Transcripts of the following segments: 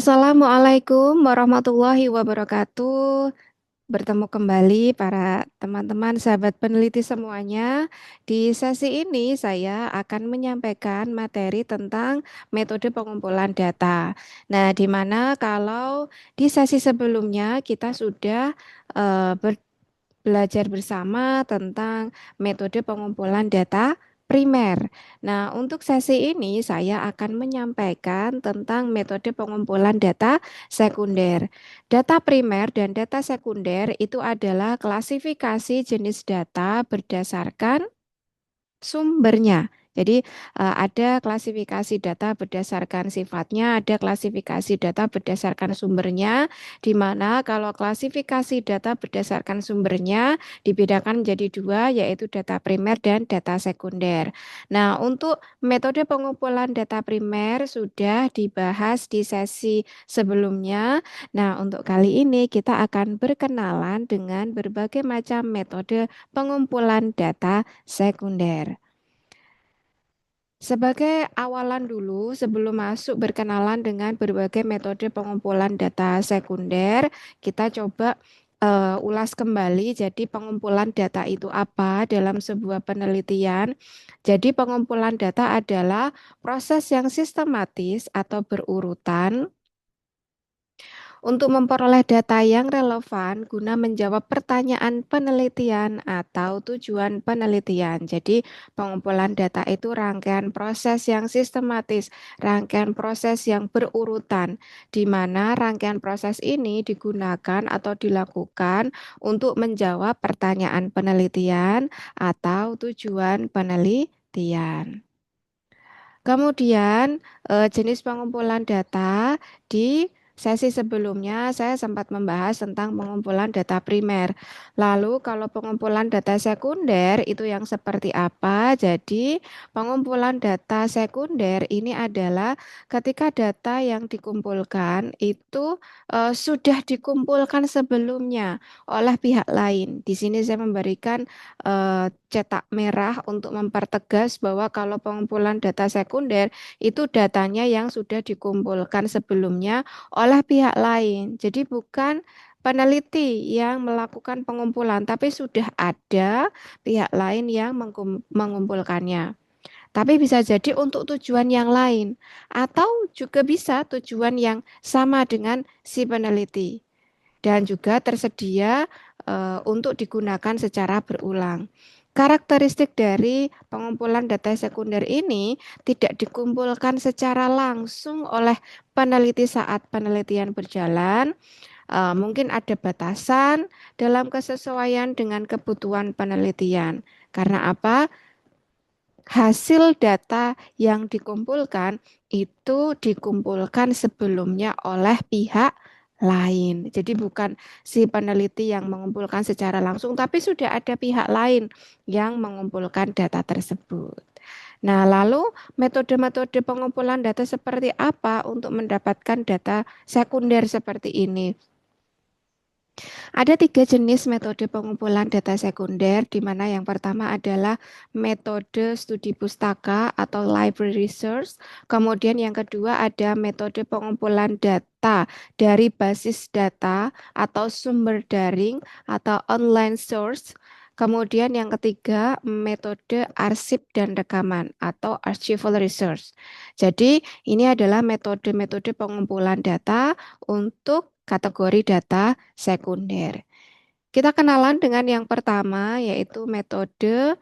Assalamualaikum warahmatullahi wabarakatuh. Bertemu kembali para teman-teman sahabat peneliti semuanya. Di sesi ini saya akan menyampaikan materi tentang metode pengumpulan data. Nah, di mana kalau di sesi sebelumnya kita sudah belajar bersama tentang metode pengumpulan data primer. Nah, untuk sesi ini saya akan menyampaikan tentang metode pengumpulan data sekunder. Data primer dan data sekunder itu adalah klasifikasi jenis data berdasarkan sumbernya. Jadi ada klasifikasi data berdasarkan sifatnya, ada klasifikasi data berdasarkan sumbernya, di mana kalau klasifikasi data berdasarkan sumbernya dibedakan menjadi dua, yaitu data primer dan data sekunder. Nah, untuk metode pengumpulan data primer sudah dibahas di sesi sebelumnya. Nah, untuk kali ini kita akan berkenalan dengan berbagai macam metode pengumpulan data sekunder. Sebagai awalan dulu, sebelum masuk berkenalan dengan berbagai metode pengumpulan data sekunder, kita coba ulas kembali. Jadi, pengumpulan data itu apa dalam sebuah penelitian? Jadi, pengumpulan data adalah proses yang sistematis atau berurutan untuk memperoleh data yang relevan guna menjawab pertanyaan penelitian atau tujuan penelitian. Jadi, pengumpulan data itu rangkaian proses yang sistematis, rangkaian proses yang berurutan, di mana rangkaian proses ini digunakan atau dilakukan untuk menjawab pertanyaan penelitian atau tujuan penelitian. Kemudian, jenis pengumpulan data di sesi sebelumnya saya sempat membahas tentang pengumpulan data primer. Lalu, kalau pengumpulan data sekunder itu yang seperti apa? Jadi, pengumpulan data sekunder ini adalah ketika data yang dikumpulkan itu sudah dikumpulkan sebelumnya oleh pihak lain. Di sini saya memberikan cetak merah untuk mempertegas bahwa kalau pengumpulan data sekunder itu datanya yang sudah dikumpulkan sebelumnya oleh pihak lain. Jadi bukan peneliti yang melakukan pengumpulan, tapi sudah ada pihak lain yang mengumpulkannya. Tapi bisa jadi untuk tujuan yang lain, atau juga bisa tujuan yang sama dengan si peneliti, dan juga tersedia untuk digunakan secara berulang. Karakteristik dari pengumpulan data sekunder ini tidak dikumpulkan secara langsung oleh peneliti saat penelitian berjalan. Mungkin ada batasan dalam kesesuaian dengan kebutuhan penelitian. Karena apa? Hasil data yang dikumpulkan itu dikumpulkan sebelumnya oleh pihak lain. Jadi bukan si peneliti yang mengumpulkan secara langsung, tapi sudah ada pihak lain yang mengumpulkan data tersebut. Nah, lalu metode-metode pengumpulan data seperti apa untuk mendapatkan data sekunder seperti ini? Ada tiga jenis metode pengumpulan data sekunder, di mana yang pertama adalah metode studi pustaka atau library research. Kemudian yang kedua ada metode pengumpulan data dari basis data atau sumber daring atau online source. Kemudian yang ketiga metode arsip dan rekaman atau archival research. Jadi ini adalah metode-metode pengumpulan data untuk kategori data sekunder. Kita kenalan dengan yang pertama, yaitu metode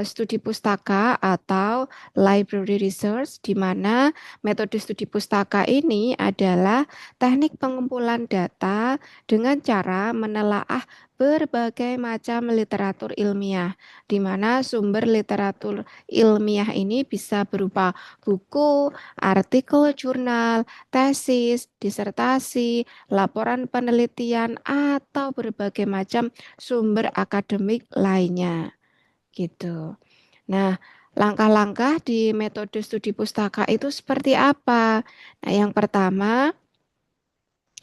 studi pustaka atau library research, di mana metode studi pustaka ini adalah teknik pengumpulan data dengan cara menelaah berbagai macam literatur ilmiah, di mana sumber literatur ilmiah ini bisa berupa buku, artikel jurnal, tesis, disertasi, laporan penelitian, atau berbagai macam sumber akademik lainnya gitu. Nah, langkah-langkah di metode studi pustaka itu seperti apa? Nah, yang pertama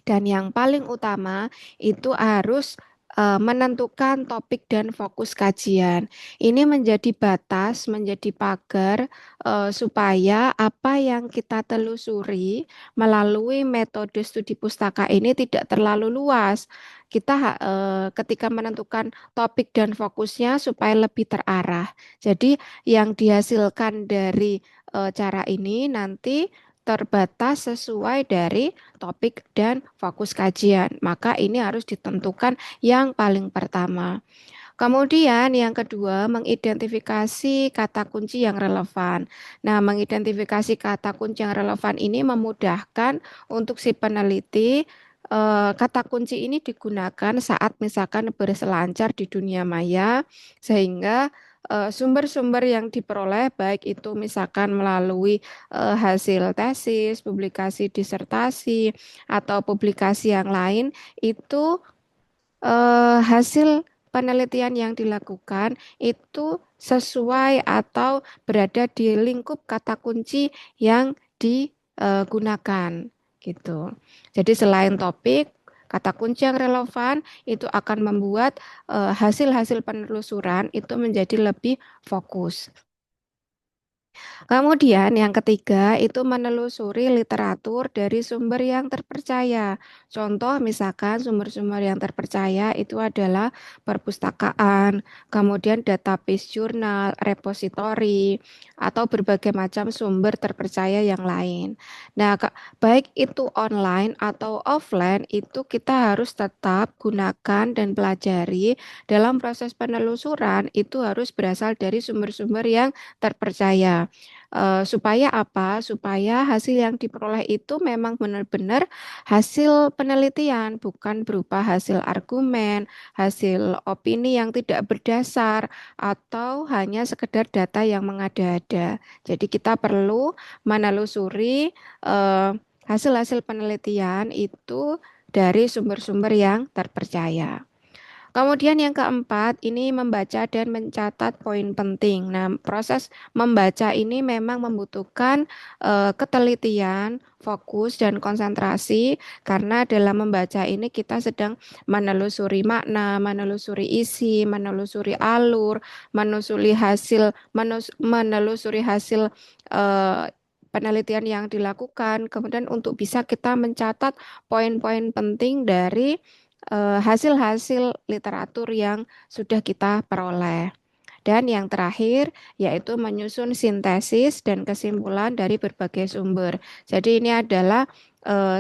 dan yang paling utama itu harus menentukan topik dan fokus kajian. Ini menjadi batas, menjadi pagar supaya apa yang kita telusuri melalui metode studi pustaka ini tidak terlalu luas. Kita ketika menentukan topik dan fokusnya supaya lebih terarah. Jadi yang dihasilkan dari cara ini nanti terbatas sesuai dari topik dan fokus kajian. Maka ini harus ditentukan yang paling pertama. Kemudian yang kedua, mengidentifikasi kata kunci yang relevan. Nah, mengidentifikasi kata kunci yang relevan ini memudahkan untuk si peneliti. Kata kunci ini digunakan saat misalkan berselancar di dunia maya, sehingga sumber-sumber yang diperoleh, baik itu misalkan melalui hasil tesis, publikasi disertasi, atau publikasi yang lain, itu hasil penelitian yang dilakukan itu sesuai atau berada di lingkup kata kunci yang digunakan gitu. Jadi selain topik, kata kunci yang relevan itu akan membuat hasil-hasil penelusuran itu menjadi lebih fokus. Kemudian yang ketiga itu menelusuri literatur dari sumber yang terpercaya. Contoh misalkan sumber-sumber yang terpercaya itu adalah perpustakaan, kemudian database jurnal, repositori, atau berbagai macam sumber terpercaya yang lain. Nah, baik itu online atau offline itu kita harus tetap gunakan dan pelajari dalam proses penelusuran itu harus berasal dari sumber-sumber yang terpercaya. Supaya apa? Supaya hasil yang diperoleh itu memang benar-benar hasil penelitian, bukan berupa hasil argumen, hasil opini yang tidak berdasar, atau hanya sekedar data yang mengada-ada. Jadi kita perlu menelusuri eh, hasil-hasil penelitian itu dari sumber-sumber yang terpercaya. Kemudian yang keempat, ini membaca dan mencatat poin penting. Nah, proses membaca ini memang membutuhkan ketelitian, fokus, dan konsentrasi karena dalam membaca ini kita sedang menelusuri makna, menelusuri isi, menelusuri alur, menelusuri hasil eh, penelitian yang dilakukan. Kemudian untuk bisa kita mencatat poin-poin penting dari hasil-hasil literatur yang sudah kita peroleh. Dan yang terakhir yaitu menyusun sintesis dan kesimpulan dari berbagai sumber. Jadi ini adalah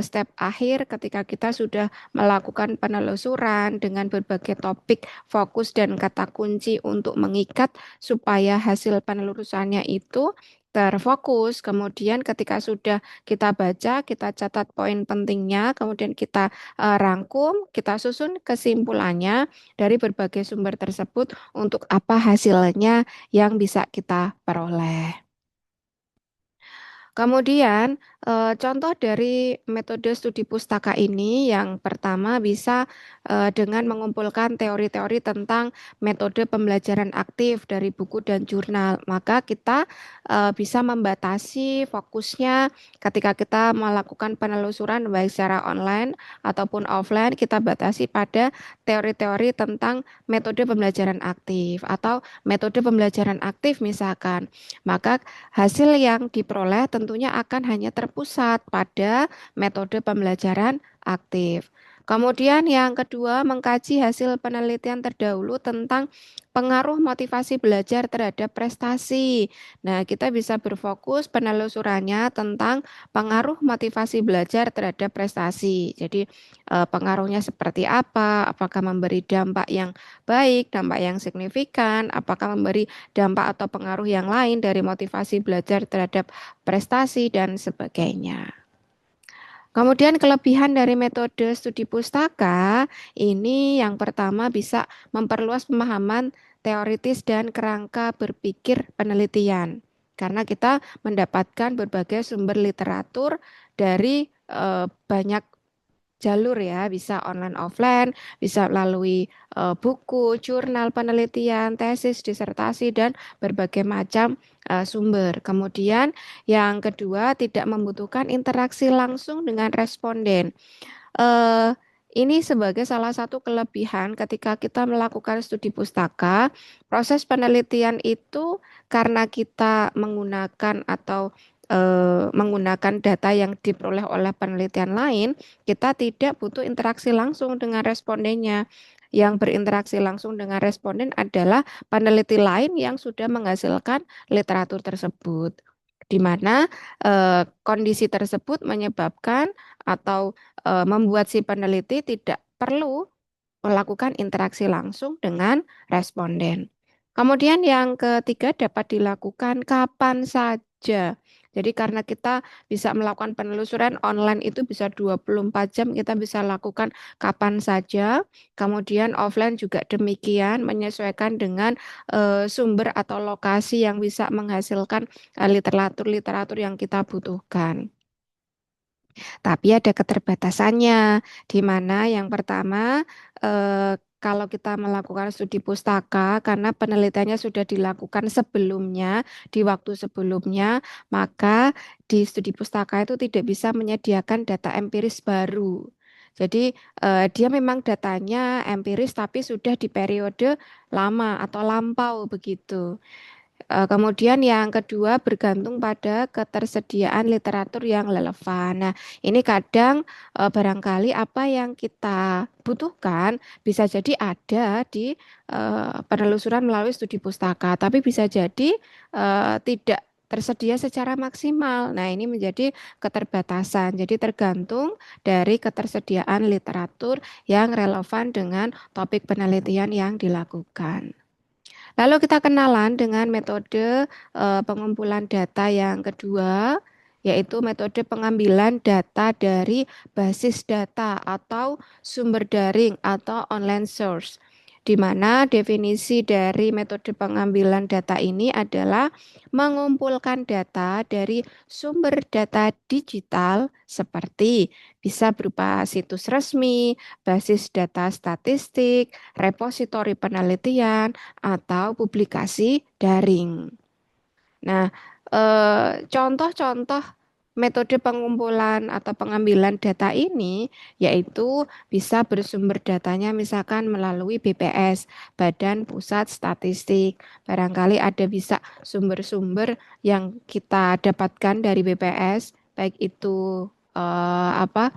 step akhir ketika kita sudah melakukan penelusuran dengan berbagai topik, fokus dan kata kunci untuk mengikat supaya hasil penelusurannya itu terfokus. Kemudian ketika sudah kita baca, kita catat poin pentingnya, kemudian kita rangkum, kita susun kesimpulannya dari berbagai sumber tersebut untuk apa hasilnya yang bisa kita peroleh. Kemudian, contoh dari metode studi pustaka ini yang pertama bisa dengan mengumpulkan teori-teori tentang metode pembelajaran aktif dari buku dan jurnal. Maka kita bisa membatasi fokusnya ketika kita melakukan penelusuran baik secara online ataupun offline, kita batasi pada teori-teori tentang metode pembelajaran aktif atau metode pembelajaran aktif misalkan. Maka hasil yang diperoleh tentunya akan hanya terpusat pada metode pembelajaran aktif. Kemudian yang kedua, mengkaji hasil penelitian terdahulu tentang pengaruh motivasi belajar terhadap prestasi. Nah, kita bisa berfokus penelusurannya tentang pengaruh motivasi belajar terhadap prestasi. Jadi, pengaruhnya seperti apa? Apakah memberi dampak yang baik, dampak yang signifikan, apakah memberi dampak atau pengaruh yang lain dari motivasi belajar terhadap prestasi dan sebagainya. Kemudian kelebihan dari metode studi pustaka ini yang pertama bisa memperluas pemahaman teoritis dan kerangka berpikir penelitian. Karena kita mendapatkan berbagai sumber literatur dari banyak jalur ya, bisa online offline, bisa melalui buku, jurnal penelitian, tesis, disertasi dan berbagai macam sumber. Kemudian yang kedua tidak membutuhkan interaksi langsung dengan responden. Eh, Ini sebagai salah satu kelebihan ketika kita melakukan studi pustaka, proses penelitian itu karena kita menggunakan atau menggunakan data yang diperoleh oleh penelitian lain, kita tidak butuh interaksi langsung dengan respondennya. Yang berinteraksi langsung dengan responden adalah peneliti lain yang sudah menghasilkan literatur tersebut, di mana kondisi tersebut menyebabkan atau membuat si peneliti tidak perlu melakukan interaksi langsung dengan responden. Kemudian yang ketiga dapat dilakukan kapan saja. Jadi karena kita bisa melakukan penelusuran online itu bisa 24 jam kita bisa lakukan kapan saja. Kemudian offline juga demikian menyesuaikan dengan sumber atau lokasi yang bisa menghasilkan literatur-literatur yang kita butuhkan. Tapi ada keterbatasannya, di mana yang pertama, kalau kita melakukan studi pustaka, karena penelitiannya sudah dilakukan sebelumnya, di waktu sebelumnya, maka di studi pustaka itu tidak bisa menyediakan data empiris baru. Jadi, dia memang datanya empiris, tapi sudah di periode lama atau lampau begitu. Kemudian yang kedua bergantung pada ketersediaan literatur yang relevan. Nah, ini kadang barangkali apa yang kita butuhkan bisa jadi ada di penelusuran melalui studi pustaka, tapi bisa jadi tidak tersedia secara maksimal. Nah, ini menjadi keterbatasan. Jadi tergantung dari ketersediaan literatur yang relevan dengan topik penelitian yang dilakukan. Lalu kita kenalan dengan metode pengumpulan data yang kedua, yaitu metode pengambilan data dari basis data atau sumber daring atau online source. Di mana definisi dari metode pengambilan data ini adalah mengumpulkan data dari sumber data digital seperti bisa berupa situs resmi, basis data statistik, repositori penelitian, atau publikasi daring. Nah, contoh-contoh metode pengumpulan atau pengambilan data ini yaitu bisa bersumber datanya misalkan melalui BPS, Badan Pusat Statistik. Barangkali ada bisa sumber-sumber yang kita dapatkan dari BPS, baik itu apa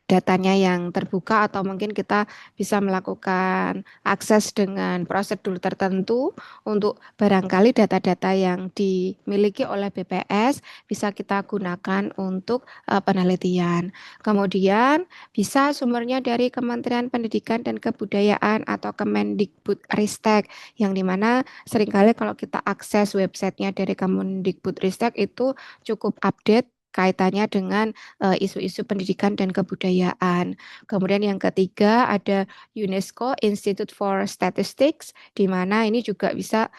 datanya yang terbuka atau mungkin kita bisa melakukan akses dengan prosedur tertentu untuk barangkali data-data yang dimiliki oleh BPS bisa kita gunakan untuk penelitian. Kemudian bisa sumbernya dari Kementerian Pendidikan dan Kebudayaan atau Kemendikbudristek yang dimana seringkali kalau kita akses websitenya dari Kemendikbudristek itu cukup update kaitannya dengan isu-isu pendidikan dan kebudayaan. Kemudian yang ketiga ada UNESCO Institute for Statistics, di mana ini juga bisa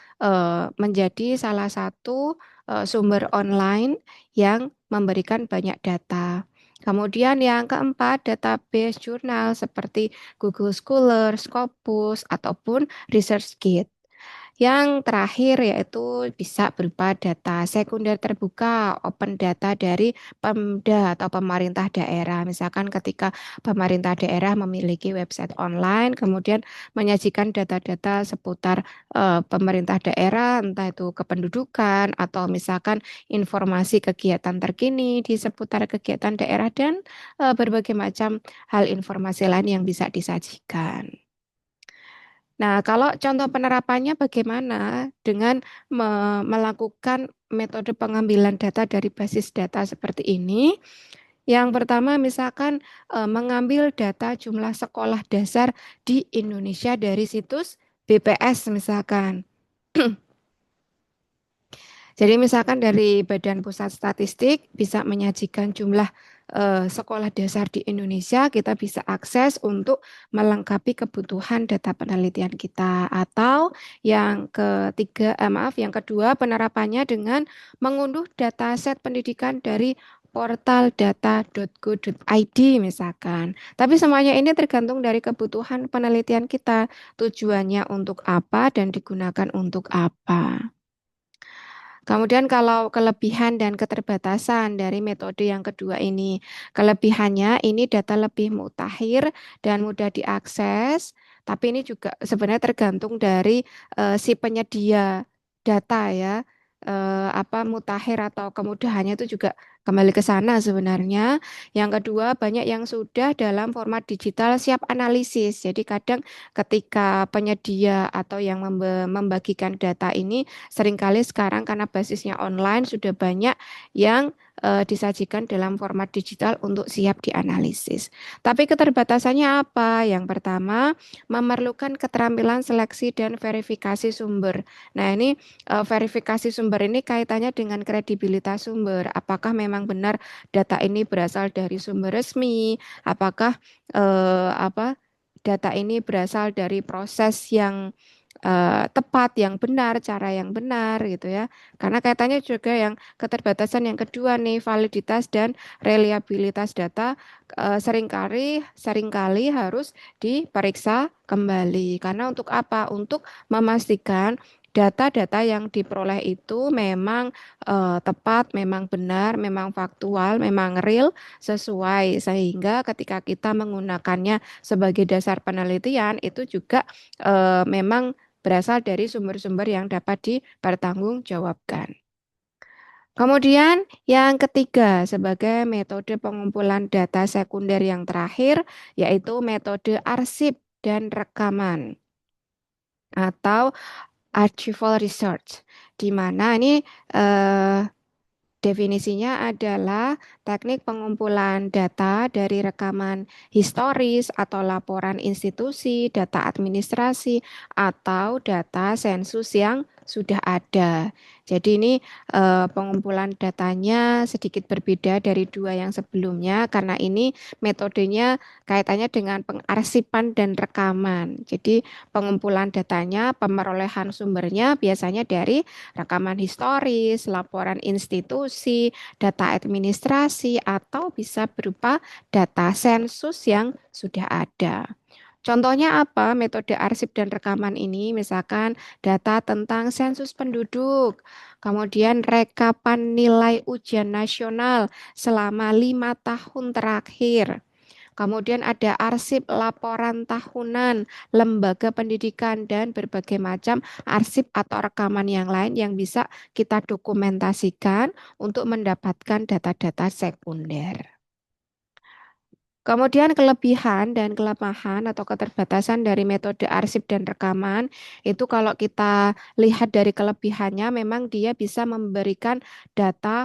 menjadi salah satu sumber online yang memberikan banyak data. Kemudian yang keempat, database jurnal seperti Google Scholar, Scopus, ataupun ResearchGate. Yang terakhir yaitu bisa berupa data sekunder terbuka, open data dari Pemda atau pemerintah daerah. Misalkan ketika pemerintah daerah memiliki website online, kemudian menyajikan data-data seputar pemerintah daerah, entah itu kependudukan atau misalkan informasi kegiatan terkini di seputar kegiatan daerah dan berbagai macam hal informasi lain yang bisa disajikan. Nah, kalau contoh penerapannya bagaimana dengan melakukan metode pengambilan data dari basis data seperti ini? Yang pertama, misalkan mengambil data jumlah sekolah dasar di Indonesia dari situs BPS misalkan. Jadi misalkan dari Badan Pusat Statistik bisa menyajikan jumlah sekolah dasar di Indonesia, kita bisa akses untuk melengkapi kebutuhan data penelitian kita. Atau yang ketiga, yang kedua penerapannya dengan mengunduh dataset pendidikan dari portal data.go.id misalkan. Tapi semuanya ini tergantung dari kebutuhan penelitian kita, tujuannya untuk apa dan digunakan untuk apa. Kemudian kalau kelebihan dan keterbatasan dari metode yang kedua ini, kelebihannya ini data lebih mutakhir dan mudah diakses, tapi ini juga sebenarnya tergantung dari si penyedia data ya. Apa mutakhir atau kemudahannya itu juga kembali ke sana sebenarnya. Yang kedua, banyak yang sudah dalam format digital siap analisis. Jadi kadang ketika penyedia atau yang membagikan data ini seringkali sekarang karena basisnya online sudah banyak yang disajikan dalam format digital untuk siap dianalisis. Tapi keterbatasannya apa? Yang pertama, memerlukan keterampilan seleksi dan verifikasi sumber. Nah, ini verifikasi sumber ini kaitannya dengan kredibilitas sumber. Apakah memang benar data ini berasal dari sumber resmi? Apakah apa data ini berasal dari proses yang tepat, yang benar, cara yang benar gitu ya. Karena kaitannya juga yang keterbatasan yang kedua nih, validitas dan reliabilitas data seringkali harus diperiksa kembali. Karena untuk apa? Untuk memastikan data-data yang diperoleh itu memang tepat, memang benar, memang faktual, memang real, sesuai. Sehingga ketika kita menggunakannya sebagai dasar penelitian, itu juga memang berasal dari sumber-sumber yang dapat dipertanggungjawabkan. Kemudian yang ketiga sebagai metode pengumpulan data sekunder yang terakhir yaitu metode arsip dan rekaman atau archival research di mana ini eh, definisinya adalah teknik pengumpulan data dari rekaman historis atau laporan institusi, data administrasi, atau data sensus yang sudah ada. Jadi ini pengumpulan datanya sedikit berbeda dari dua yang sebelumnya karena ini metodenya kaitannya dengan pengarsipan dan rekaman. Jadi pengumpulan datanya, pemerolehan sumbernya biasanya dari rekaman historis, laporan institusi, data administrasi, atau bisa berupa data sensus yang sudah ada. Contohnya apa? Metode arsip dan rekaman ini, misalkan data tentang sensus penduduk, kemudian rekapan nilai ujian nasional selama 5 tahun terakhir. Kemudian ada arsip laporan tahunan, lembaga pendidikan, dan berbagai macam arsip atau rekaman yang lain yang bisa kita dokumentasikan untuk mendapatkan data-data sekunder. Kemudian kelebihan dan kelemahan atau keterbatasan dari metode arsip dan rekaman itu kalau kita lihat dari kelebihannya memang dia bisa memberikan data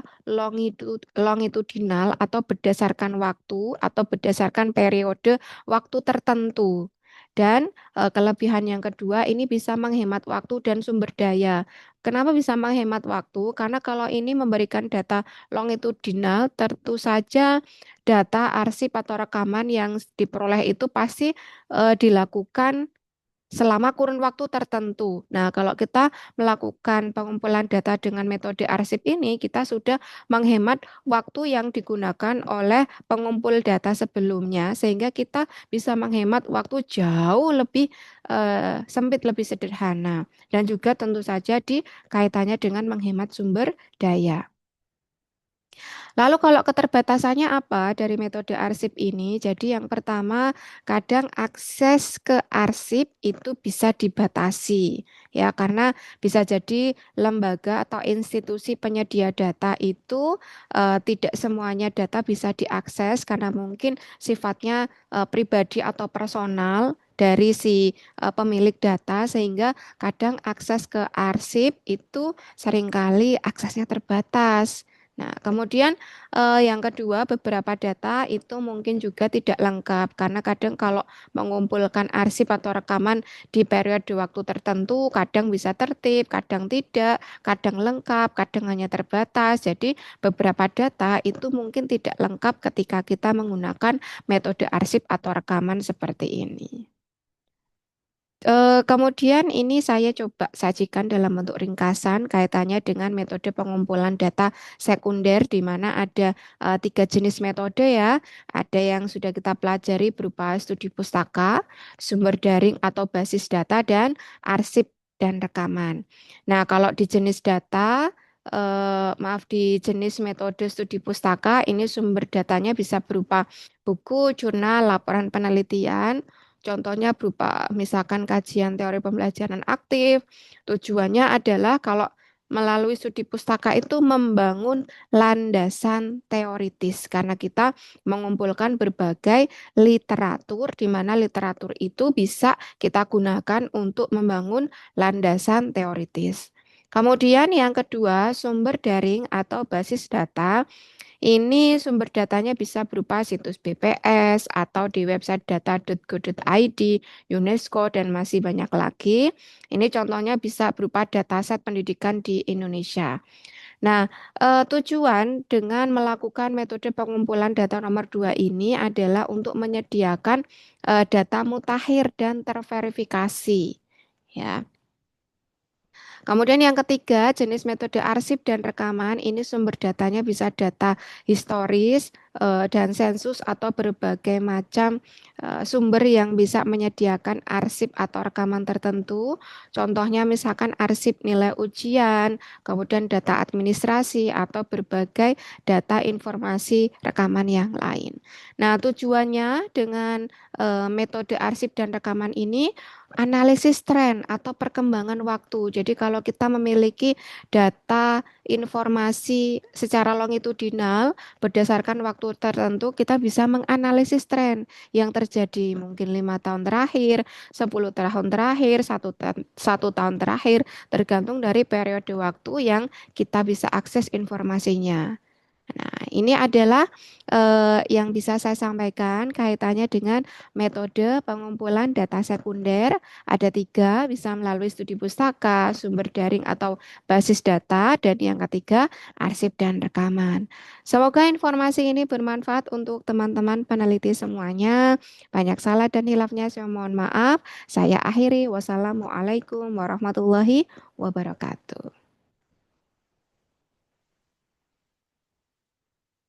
longitudinal atau berdasarkan waktu atau berdasarkan periode waktu tertentu. Dan kelebihan yang kedua ini bisa menghemat waktu dan sumber daya. Kenapa bisa menghemat waktu? Karena kalau ini memberikan data longitudinal tentu saja data arsip atau rekaman yang diperoleh itu pasti dilakukan selama kurun waktu tertentu. Nah, kalau kita melakukan pengumpulan data dengan metode arsip ini, kita sudah menghemat waktu yang digunakan oleh pengumpul data sebelumnya, sehingga kita bisa menghemat waktu jauh lebih sempit, lebih sederhana. Dan juga tentu saja di kaitannya dengan menghemat sumber daya. Lalu kalau keterbatasannya apa dari metode arsip ini? Jadi yang pertama, kadang akses ke arsip itu bisa dibatasi ya karena bisa jadi lembaga atau institusi penyedia data itu tidak semuanya data bisa diakses karena mungkin sifatnya pribadi atau personal dari si pemilik data sehingga kadang akses ke arsip itu seringkali aksesnya terbatas. Nah, kemudian yang kedua, beberapa data itu mungkin juga tidak lengkap karena kadang kalau mengumpulkan arsip atau rekaman di periode waktu tertentu, kadang bisa tertib, kadang tidak, kadang lengkap, kadang hanya terbatas. Jadi, beberapa data itu mungkin tidak lengkap ketika kita menggunakan metode arsip atau rekaman seperti ini. Kemudian ini saya coba sajikan dalam bentuk ringkasan kaitannya dengan metode pengumpulan data sekunder di mana ada tiga jenis metode ya. Ada yang sudah kita pelajari berupa studi pustaka, sumber daring atau basis data, dan arsip dan rekaman. Nah, kalau di jenis data, maaf, di jenis metode studi pustaka, ini sumber datanya bisa berupa buku, jurnal, laporan penelitian. Contohnya berupa misalkan kajian teori pembelajaran aktif. Tujuannya adalah kalau melalui studi pustaka itu membangun landasan teoritis karena kita mengumpulkan berbagai literatur di mana literatur itu bisa kita gunakan untuk membangun landasan teoritis. Kemudian yang kedua, sumber daring atau basis data. Ini sumber datanya bisa berupa situs BPS atau di website data.go.id, UNESCO, dan masih banyak lagi. Ini contohnya bisa berupa dataset pendidikan di Indonesia. Nah, tujuan dengan melakukan metode pengumpulan data nomor 2 ini adalah untuk menyediakan data mutakhir dan terverifikasi. Ya. Kemudian yang ketiga, jenis metode arsip dan rekaman. Ini sumber datanya bisa data historis dan sensus atau berbagai macam sumber yang bisa menyediakan arsip atau rekaman tertentu. Contohnya misalkan arsip nilai ujian, kemudian data administrasi atau berbagai data informasi rekaman yang lain. Nah, tujuannya dengan metode arsip dan rekaman ini analisis tren atau perkembangan waktu. Jadi kalau kita memiliki data informasi secara longitudinal berdasarkan waktu tertentu, kita bisa menganalisis tren yang terjadi mungkin 5 tahun terakhir, 10 tahun terakhir, satu tahun terakhir, tergantung dari periode waktu yang kita bisa akses informasinya. Nah, ini adalah yang bisa saya sampaikan kaitannya dengan metode pengumpulan data sekunder. Ada tiga, bisa melalui studi pustaka, sumber daring atau basis data, dan yang ketiga, arsip dan rekaman. Semoga informasi ini bermanfaat untuk teman-teman peneliti semuanya. Banyak salah dan hilafnya, saya mohon maaf. Saya akhiri. Wassalamualaikum warahmatullahi wabarakatuh.